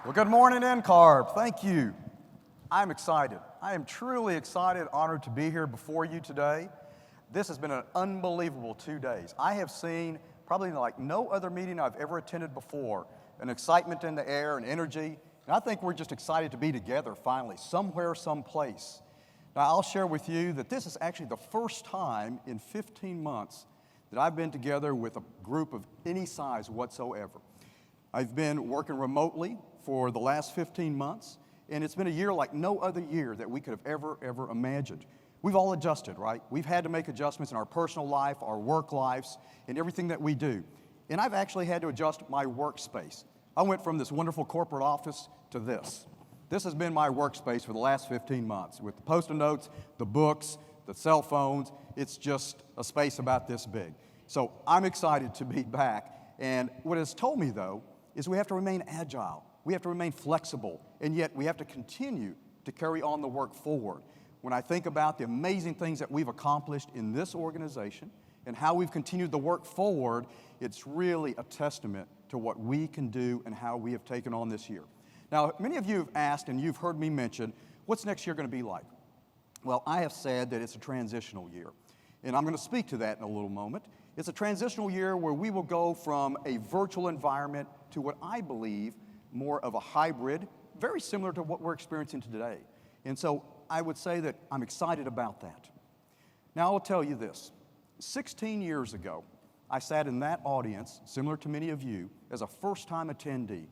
Well, good morning, NCARB. Thank you. I'm excited. I am truly excited, honored to be here before you today. This has been an unbelievable 2 days. I have seen, probably like no other meeting I've ever attended before, an excitement in the air, an energy, and I think we're just excited to be together finally, somewhere, someplace. Now, I'll share with you that this is actually the first time in 15 months that I've been together with a group of any size whatsoever. I've been working remotely for the last 15 months, and it's been a year like no other year that we could have ever imagined. We've all adjusted, right? We've had to make adjustments in our personal life, our work lives, and everything that we do. And I've actually had to adjust my workspace. I went from this wonderful corporate office to this. This has been my workspace for the last 15 months with the Post-it notes, the books, the cell phones. It's just a space about this big. So I'm excited to be back. And what it's told me, though, is we have to remain agile. We have to remain flexible, and yet we have to continue to carry on the work forward. When I think about the amazing things that we've accomplished in this organization and how we've continued the work forward, it's really a testament to what we can do and how we have taken on this year. Now, many of you have asked, and you've heard me mention, what's next year going to be like? Well, I have said that it's a transitional year, and I'm going to speak to that in a little moment. It's a transitional year where we will go from a virtual environment to what I believe more of a hybrid, very similar to what we're experiencing today. And so I would say that I'm excited about that. Now I'll tell you this. 16 years ago, I sat in that audience, similar to many of you, as a first-time attendee.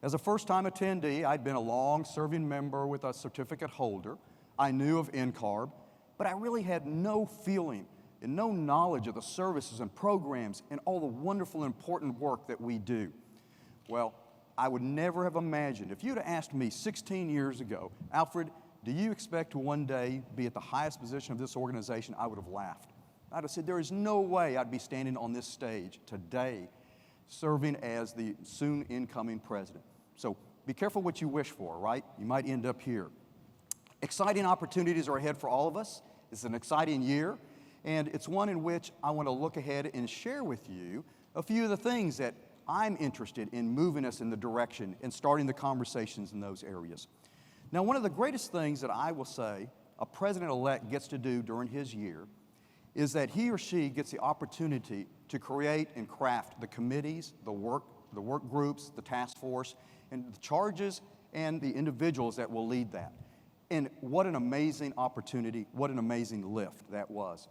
As a first-time attendee, I'd been a long-serving member with a certificate holder. I knew of NCARB, but I really had no feeling and no knowledge of the services and programs and all the wonderful and important work that we do. Well, I would never have imagined, if you'd have asked me 16 years ago, Alfred, do you expect to one day be at the highest position of this organization? I would have laughed. I'd have said, there is no way I'd be standing on this stage today serving as the soon incoming president. So be careful what you wish for, right? You might end up here. Exciting opportunities are ahead for all of us. It's an exciting year, and it's one in which I want to look ahead and share with you a few of the things that I'm interested in moving us in the direction and starting the conversations in those areas. Now, one of the greatest things that I will say a president-elect gets to do during his year is that he or she gets the opportunity to create and craft the committees, the work groups, the task force, and the charges and the individuals that will lead that. And what an amazing opportunity, what an amazing lift that was.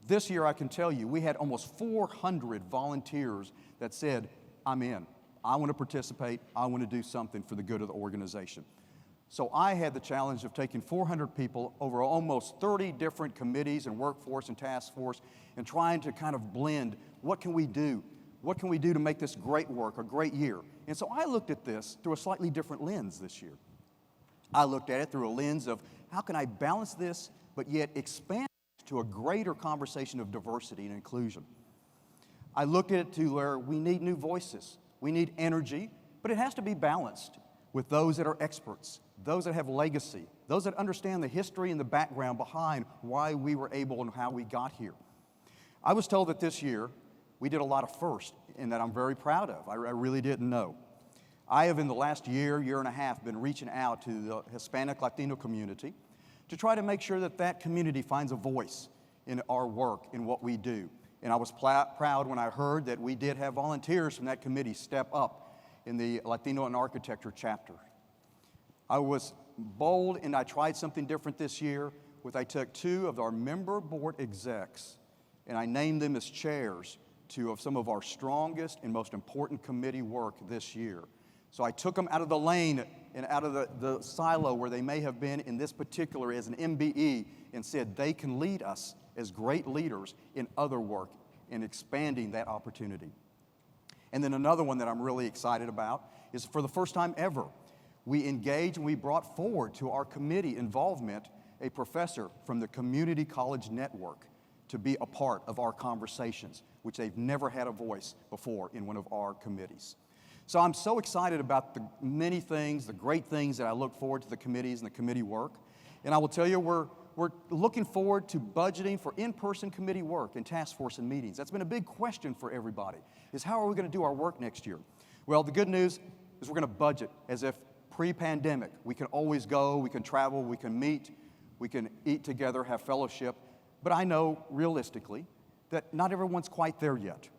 This year, I can tell you, we had almost 400 volunteers that said, I'm in. I want to participate. I want to do something for the good of the organization. So I had the challenge of taking 400 people over almost 30 different committees and workforce and task force and trying to kind of blend, what can we do? What can we do to make this great work, a great year? And so I looked at this through a slightly different lens this year. I looked at it through a lens of how can I balance this but yet expand to a greater conversation of diversity and inclusion. I looked at it to where we need new voices, we need energy, but it has to be balanced with those that are experts, those that have legacy, those that understand the history and the background behind why we were able and how we got here. I was told that this year we did a lot of firsts and that I'm very proud of. I really didn't know. I have in the last year and a half been reaching out to the Hispanic Latino community to try to make sure that that community finds a voice in our work, in what we do. And I was proud when I heard that we did have volunteers from that committee step up in the Latino and Architecture chapter. I was bold and I tried something different this year. I took 2 of our member board execs and I named them as chairs of some of our strongest and most important committee work this year. So I took them out of the lane and out of the silo where they may have been in this particular as an MBE and said they can lead us as great leaders in other work and expanding that opportunity. And then another one that I'm really excited about is for the first time ever, we engaged and we brought forward to our committee involvement a professor from the Community College Network to be a part of our conversations, which they've never had a voice before in one of our committees. So I'm so excited about the many things, the great things that I look forward to the committees and the committee work. And I will tell you, we're looking forward to budgeting for in-person committee work and task force and meetings. That's been a big question for everybody, is how are we going to do our work next year? Well, the good news, is we're going to budget as if pre-pandemic. We can always go, we can travel, we can meet, we can eat together, have fellowship. But I know realistically that not everyone's quite there yet.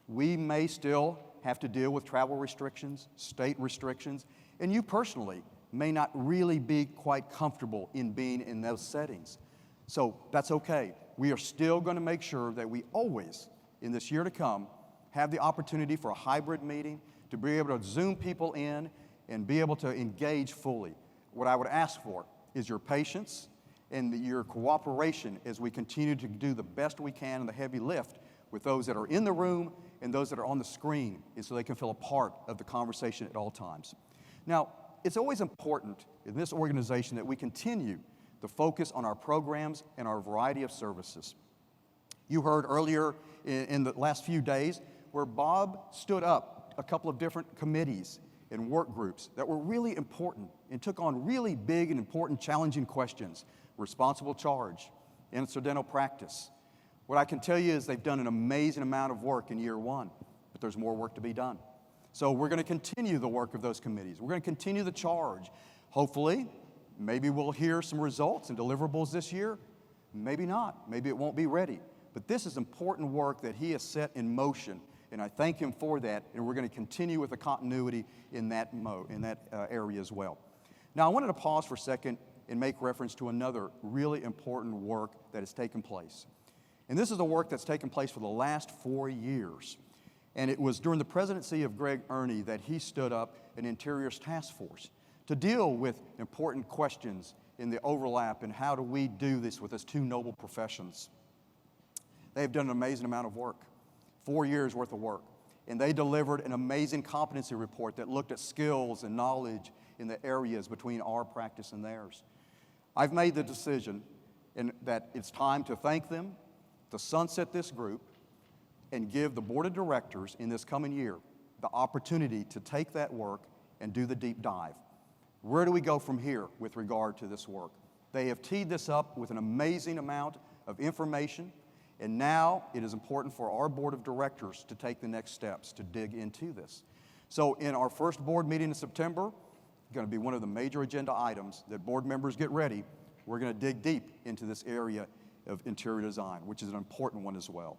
We may still have to deal with travel restrictions, state restrictions, and you personally may not really be quite comfortable in being in those settings. So that's okay. We are still going to make sure that we always, in this year to come, have the opportunity for a hybrid meeting, to be able to Zoom people in and be able to engage fully. What I would ask for is your patience and your cooperation as we continue to do the best we can in the heavy lift with those that are in the room and those that are on the screen, and so they can feel a part of the conversation at all times. Now, it's always important in this organization that we continue to focus on our programs and our variety of services. You heard earlier in the last few days where Bob stood up a couple of different committees and work groups that were really important and took on really big and important challenging questions: responsible charge, incidental practice. What I can tell you is they've done an amazing amount of work in year one, but there's more work to be done. So we're going to continue the work of those committees. We're going to continue the charge. Hopefully, maybe we'll hear some results and deliverables this year. Maybe not. Maybe it won't be ready. But this is important work that he has set in motion, and I thank him for that, and we're going to continue with the continuity in that area as well. Now, I wanted to pause for a second and make reference to another really important work that has taken place. And this is the work that's taken place for the last 4 years. And it was during the presidency of Greg Ernie that he stood up an Interiors Task Force to deal with important questions in the overlap and how do we do this with these two noble professions. They've done an amazing amount of work, 4 years worth of work. And they delivered an amazing competency report that looked at skills and knowledge in the areas between our practice and theirs. I've made the decision that it's time to thank them, to sunset this group, and give the board of directors in this coming year the opportunity to take that work and do the deep dive. Where do we go from here with regard to this work? They have teed this up with an amazing amount of information, and now it is important for our board of directors to take the next steps to dig into this. So in our first board meeting in September, going to be one of the major agenda items that board members get ready. We're going to dig deep into this area of interior design, which is an important one as well.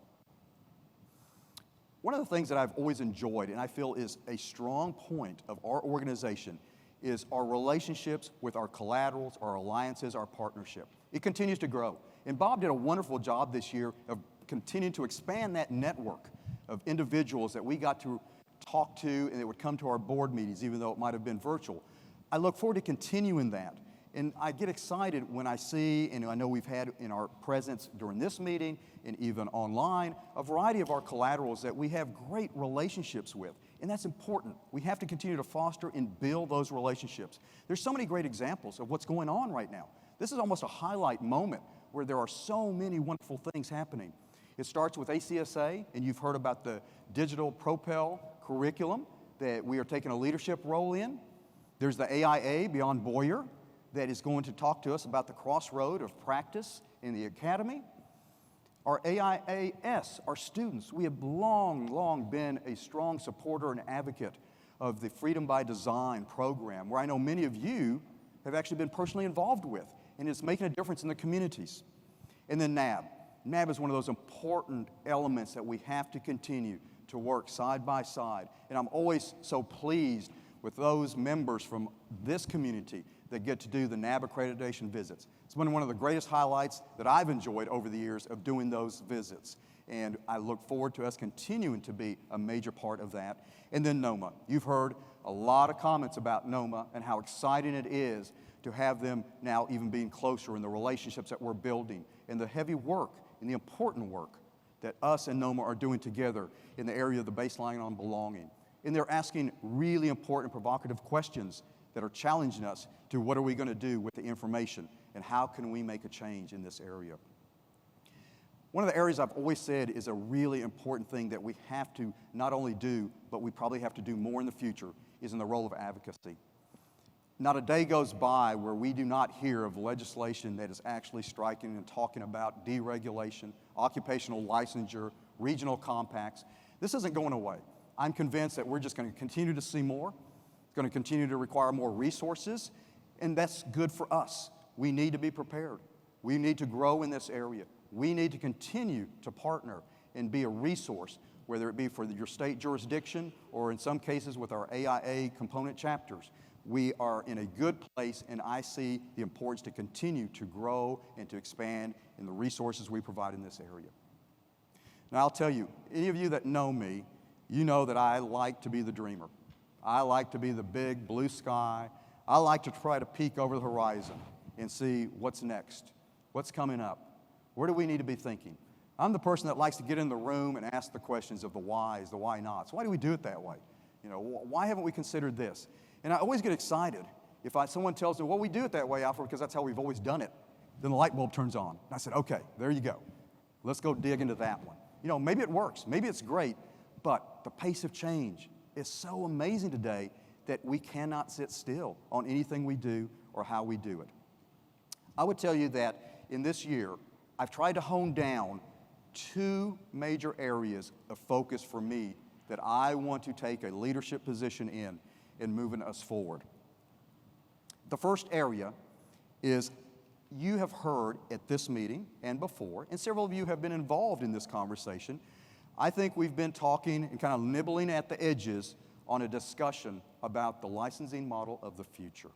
One of the things that I've always enjoyed and I feel is a strong point of our organization is our relationships with our collaterals, our alliances, our partnership. It continues to grow. And Bob did a wonderful job this year of continuing to expand that network of individuals that we got to talk to and that would come to our board meetings, even though it might have been virtual. I look forward to continuing that. And I get excited when I see, and I know we've had in our presence during this meeting and even online, a variety of our collaterals that we have great relationships with. And that's important. We have to continue to foster and build those relationships. There's so many great examples of what's going on right now. This is almost a highlight moment where there are so many wonderful things happening. It starts with ACSA, and you've heard about the digital Propel curriculum that we are taking a leadership role in. There's the AIA Beyond Boyer that is going to talk to us about the crossroad of practice in the academy. Our AIAS, our students, we have long been a strong supporter and advocate of the Freedom by Design program, where I know many of you have actually been personally involved with, and it's making a difference in the communities. And then NAB. NAB is one of those important elements that we have to continue to work side by side. And I'm always so pleased with those members from this community that get to do the NAB accreditation visits. It's been one of the greatest highlights that I've enjoyed over the years of doing those visits. And I look forward to us continuing to be a major part of that. And then NOMA. You've heard a lot of comments about NOMA and how exciting it is to have them now even being closer in the relationships that we're building and the heavy work and the important work that us and NOMA are doing together in the area of the baseline on belonging. And they're asking really important, provocative questions that are challenging us to what are we going to do with the information and how can we make a change in this area. One of the areas I've always said is a really important thing that we have to not only do, but we probably have to do more in the future, is in the role of advocacy. Not a day goes by where we do not hear of legislation that is actually striking and talking about deregulation, occupational licensure, regional compacts. This isn't going away. I'm convinced that we're just going to continue to see more. It's going to continue to require more resources, and that's good for us. We need to be prepared. We need to grow in this area. We need to continue to partner and be a resource, whether it be for your state jurisdiction or in some cases with our AIA component chapters. We are in a good place, and I see the importance to continue to grow and to expand in the resources we provide in this area. Now, I'll tell you, any of you that know me, you know that I like to be the dreamer. I like to be the big blue sky. I like to try to peek over the horizon and see what's next, what's coming up, where do we need to be thinking. I'm the person that likes to get in the room and ask the questions of the whys, the why nots. Why do we do it that way? You know, why haven't we considered this? And I always get excited if someone tells me, well, we do it that way, Alfred, because that's how we've always done it. Then the light bulb turns on. And I said, okay, there you go. Let's go dig into that one. You know, maybe it works, maybe it's great, but the pace of change is so amazing today that we cannot sit still on anything we do or how we do it. I would tell you that in this year, I've tried to hone down 2 major areas of focus for me that I want to take a leadership position in moving us forward. The first area is you have heard at this meeting and before, and several of you have been involved in this conversation. I think we've been talking and kind of nibbling at the edges on a discussion about the licensing model of the future.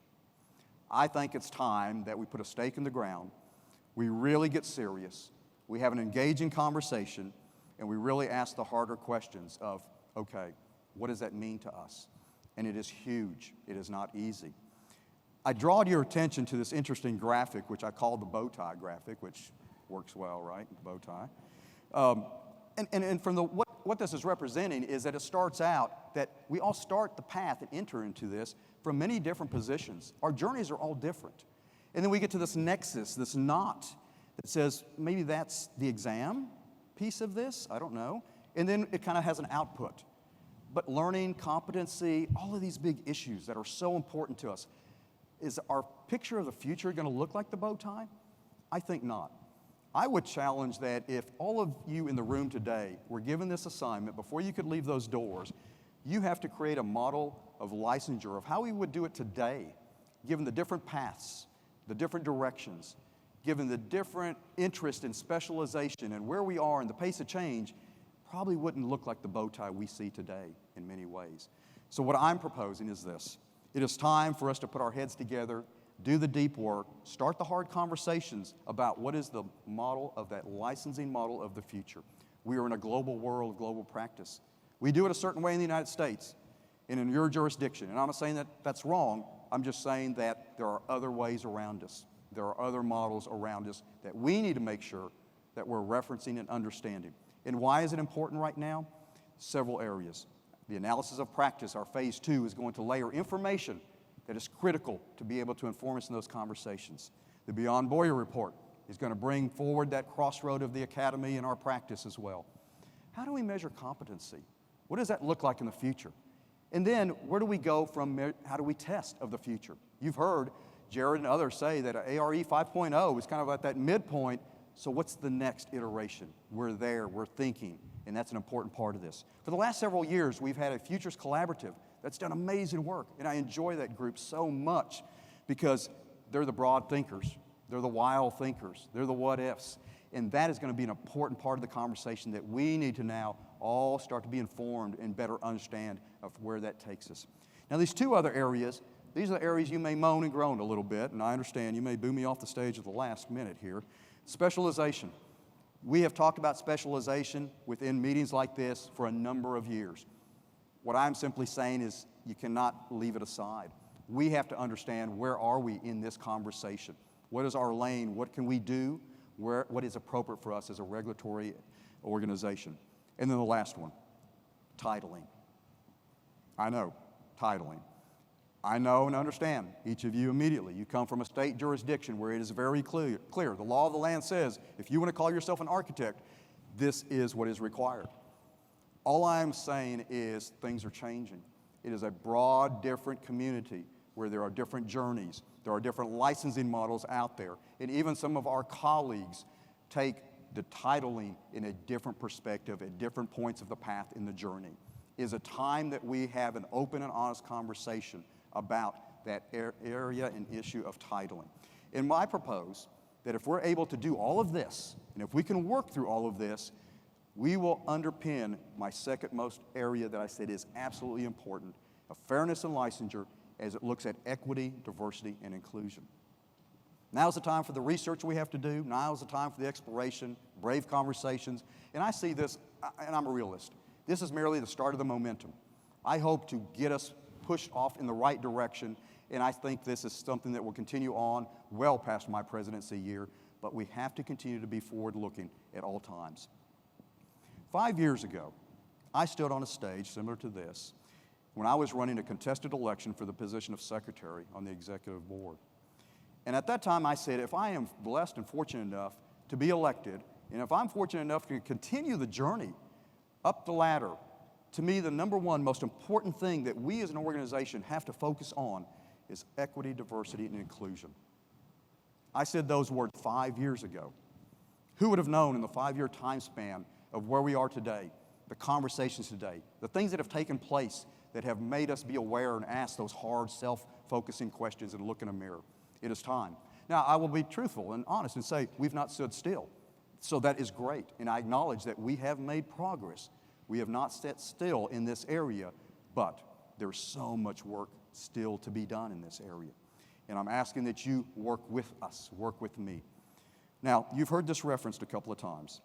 I think it's time that we put a stake in the ground, we really get serious, we have an engaging conversation, and we really ask the harder questions of, okay, what does that mean to us? And it is huge. It is not easy. I draw your attention to this interesting graphic, which I call the bow tie graphic, which works well, right? The bow tie. And from what this is representing is that it starts out that we all start the path and enter into this from many different positions. Our journeys are all different. And then we get to this nexus, this knot that says maybe that's the exam piece of this, I don't know. And then it kind of has an output. But learning, competency, all of these big issues that are so important to us, is our picture of the future going to look like the bow tie? I think not. I would challenge that if all of you in the room today were given this assignment, before you could leave those doors, you have to create a model of licensure of how we would do it today, given the different paths, the different directions, given the different interest in specialization and where we are and the pace of change, probably wouldn't look like the bow tie we see today in many ways. So what I'm proposing is this. It is time for us to put our heads together, do the deep work, start the hard conversations about what is the model of that licensing model of the future. We are in a global world, global practice. We do it a certain way in the United States and in your jurisdiction. And I'm not saying that that's wrong. I'm just saying that there are other ways around us. There are other models around us that we need to make sure that we're referencing and understanding. And why is it important right now? Several areas. The analysis of practice, our phase 2, is going to layer information that is critical to be able to inform us in those conversations. The Beyond Boyer report is going to bring forward that crossroad of the academy in our practice as well. How do we measure competency? What does that look like in the future? And then where do we go from, how do we test of the future? You've heard Jared and others say that ARE 5.0 is kind of at that midpoint. So what's the next iteration? We're there, we're thinking, and that's an important part of this. For the last several years, we've had a Futures Collaborative that's done amazing work, and I enjoy that group so much because they're the broad thinkers, they're the wild thinkers, they're the what-ifs, and that is going to be an important part of the conversation that we need to now all start to be informed and better understand of where that takes us. Now, these 2 other areas, these are the areas you may moan and groan a little bit, and I understand you may boo me off the stage at the last minute here. Specialization. We have talked about specialization within meetings like this for a number of years. What I'm simply saying is you cannot leave it aside. We have to understand where are we in this conversation. What is our lane? What can we do? What is appropriate for us as a regulatory organization? And then the last one, titling. I know, titling. I know and understand, each of you immediately. You come from a state jurisdiction where it is very clear. The law of the land says if you want to call yourself an architect, this is what is required. All I'm saying is things are changing. It is a broad, different community where there are different journeys. There are different licensing models out there. And even some of our colleagues take the titling in a different perspective at different points of the path in the journey. is a time that we have an open and honest conversation about that area and issue of titling. And I propose that if we're able to do all of this, and if we can work through all of this, we will underpin my second most area that I said is absolutely important, of fairness and licensure, as it looks at equity, diversity, and inclusion. Now's the time for the research we have to do. Now's the time for the exploration, brave conversations. And I see this, and I'm a realist, this is merely the start of the momentum. I hope to get us pushed off in the right direction, and I think this is something that will continue on well past my presidency year, but we have to continue to be forward-looking at all times. 5 years ago, I stood on a stage similar to this when I was running a contested election for the position of secretary on the executive board. And at that time, I said, if I am blessed and fortunate enough to be elected, and if I'm fortunate enough to continue the journey up the ladder, to me, the number one most important thing that we as an organization have to focus on is equity, diversity, and inclusion. I said those words 5 years ago. Who would have known in the 5-year time span of where we are today, the conversations today, the things that have taken place that have made us be aware and ask those hard, self-focusing questions and look in a mirror. It is time. Now, I will be truthful and honest and say we've not stood still. So that is great, and I acknowledge that we have made progress. We have not sat still in this area, but there's so much work still to be done in this area. And I'm asking that you work with us, work with me. Now, you've heard this referenced a couple of times.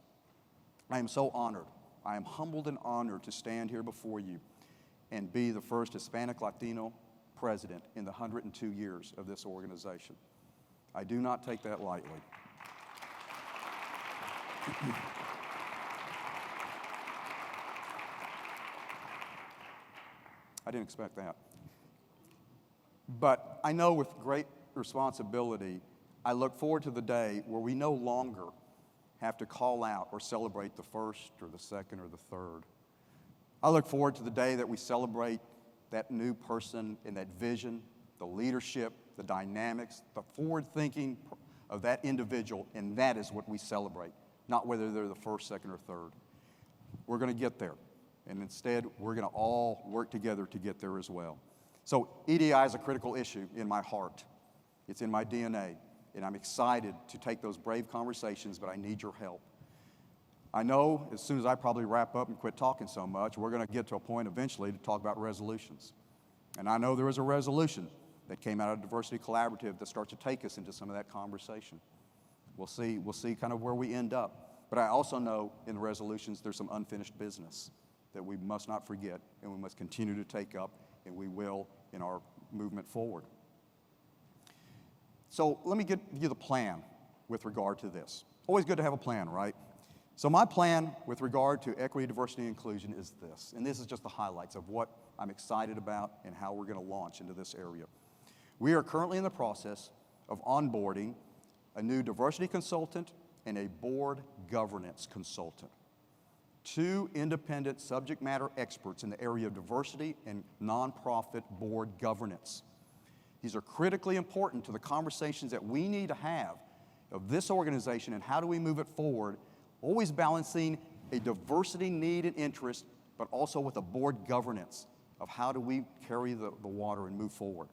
I am so honored. I am humbled and honored to stand here before you and be the first Hispanic Latino president in the 102 years of this organization. I do not take that lightly. I didn't expect that. But I know with great responsibility, I look forward to the day where we no longer have to call out or celebrate the first or the second or the third. I look forward to the day that we celebrate that new person and that vision, the leadership, the dynamics, the forward thinking of that individual, and that is what we celebrate, not whether they're the first, second, or third. We're going to get there, and instead we're going to all work together to get there as well. So EDI is a critical issue in my heart. It's in my DNA, and I'm excited to take those brave conversations, but I need your help. I know as soon as I probably wrap up and quit talking so much, we're going to get to a point eventually to talk about resolutions. And I know there is a resolution that came out of Diversity Collaborative that starts to take us into some of that conversation. We'll see kind of where we end up. But I also know in the resolutions there's some unfinished business that we must not forget and we must continue to take up, and we will in our movement forward. So let me give you the plan with regard to this. Always good to have a plan, right? So my plan with regard to equity, diversity, and inclusion is this, and this is just the highlights of what I'm excited about and how we're going to launch into this area. We are currently in the process of onboarding a new diversity consultant and a board governance consultant. 2 independent subject matter experts in the area of diversity and nonprofit board governance. These are critically important to the conversations that we need to have of this organization and how do we move it forward, always balancing a diversity need and interest, but also with a board governance of how do we carry the water and move forward.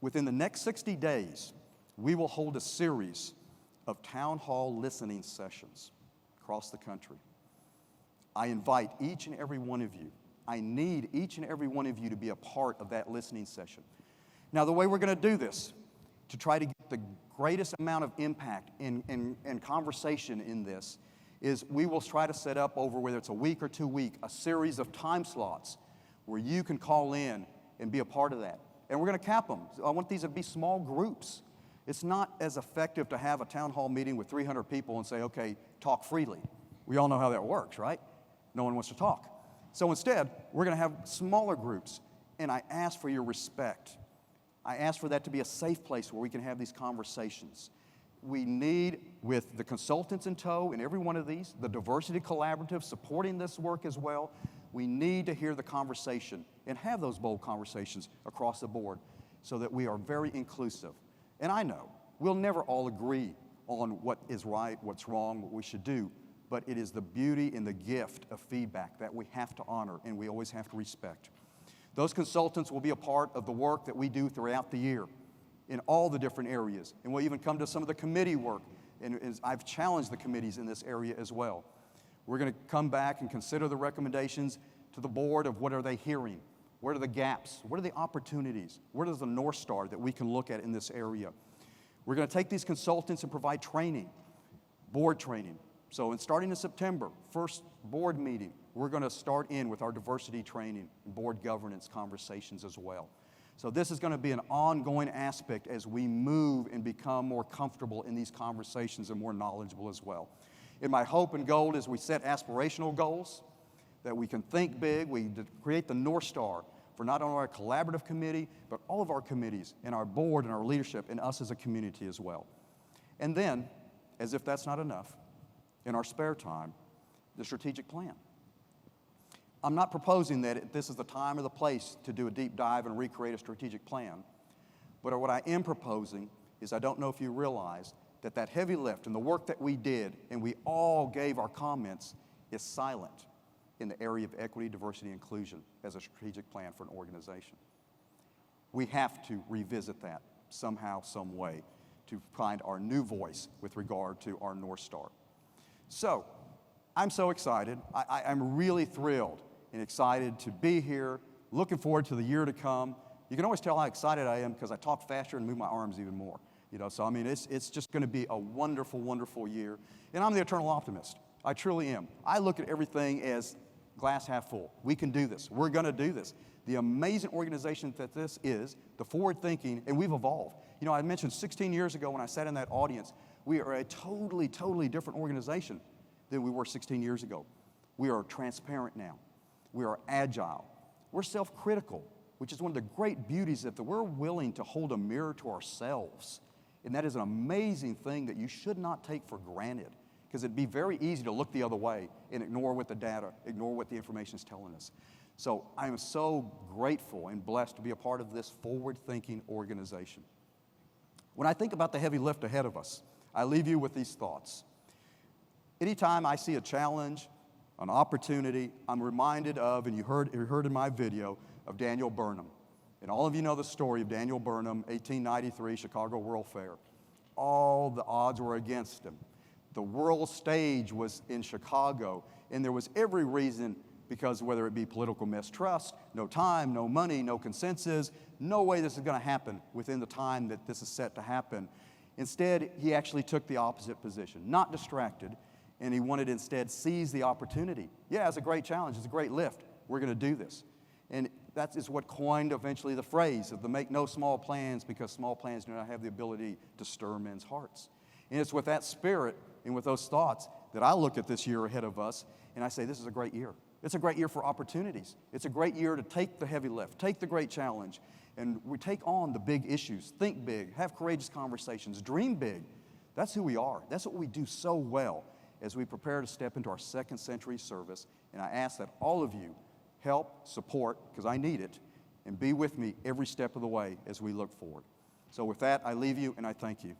Within the next 60 days, we will hold a series of town hall listening sessions across the country. I invite each and every one of you, I need each and every one of you to be a part of that listening session. Now, the way we're going to do this, to try to get the greatest amount of impact and conversation in this, is we will try to set up over, whether it's a week or 2 weeks, a series of time slots where you can call in and be a part of that. And we're going to cap them. I want these to be small groups. It's not as effective to have a town hall meeting with 300 people and say, okay, talk freely. We all know how that works, right? No one wants to talk. So instead, we're going to have smaller groups, and I ask for your respect. I ask for that to be a safe place where we can have these conversations. We need, with the consultants in tow in every one of these, the Diversity Collaborative supporting this work as well, we need to hear the conversation and have those bold conversations across the board so that we are very inclusive. And I know we'll never all agree on what is right, what's wrong, what we should do, but it is the beauty and the gift of feedback that we have to honor and we always have to respect. Those consultants will be a part of the work that we do throughout the year in all the different areas, and we'll even come to some of the committee work, and I've challenged the committees in this area as well. We're going to come back and consider the recommendations to the board of what are they hearing, what are the gaps, what are the opportunities, what is the North Star that we can look at in this area. We're going to take these consultants and provide training, board training. So starting in September, first board meeting, we're going to start in with our diversity training and board governance conversations as well. So this is going to be an ongoing aspect as we move and become more comfortable in these conversations and more knowledgeable as well. And my hope and goal is we set aspirational goals, that we can think big, we create the North Star for not only our collaborative committee, but all of our committees and our board and our leadership and us as a community as well. And then, as if that's not enough, in our spare time, the strategic plan. I'm not proposing that this is the time or the place to do a deep dive and recreate a strategic plan, but what I am proposing is I don't know if you realize that heavy lift and the work that we did and we all gave our comments is silent in the area of equity, diversity, and inclusion as a strategic plan for an organization. We have to revisit that somehow, some way to find our new voice with regard to our North Star. So, I'm so excited. I'm really thrilled and excited to be here, looking forward to the year to come. You can always tell how excited I am because I talk faster and move my arms even more. So I mean, it's just going to be a wonderful, wonderful year. And I'm the eternal optimist. I truly am. I look at everything as glass half full. We can do this. We're going to do this. The amazing organization that this is, the forward thinking, and we've evolved. I mentioned 16 years ago when I sat in that audience, we are a totally, totally different organization than we were 16 years ago. We are transparent now. We are agile. We're self-critical, which is one of the great beauties that we're willing to hold a mirror to ourselves. And that is an amazing thing that you should not take for granted, because it'd be very easy to look the other way and ignore what the data, ignore what the information is telling us. So I am so grateful and blessed to be a part of this forward-thinking organization. When I think about the heavy lift ahead of us, I leave you with these thoughts. Anytime I see a challenge, an opportunity, I'm reminded of, and you heard in my video, of Daniel Burnham. And all of you know the story of Daniel Burnham, 1893, Chicago World Fair. All the odds were against him. The world stage was in Chicago, and there was every reason, because whether it be political mistrust, no time, no money, no consensus, no way this is going to happen within the time that this is set to happen. Instead, he actually took the opposite position, not distracted, and he wanted to instead seize the opportunity. Yeah, it's a great challenge, it's a great lift. We're going to do this. And that is what coined eventually the phrase of the make no small plans, because small plans do not have the ability to stir men's hearts. And it's with that spirit and with those thoughts that I look at this year ahead of us and I say, this is a great year. It's a great year for opportunities. It's a great year to take the heavy lift, take the great challenge, and we take on the big issues, think big, have courageous conversations, dream big. That's who we are. That's what we do so well as we prepare to step into our second century service. And I ask that all of you help, support, because I need it, and be with me every step of the way as we look forward. So with that, I leave you and I thank you.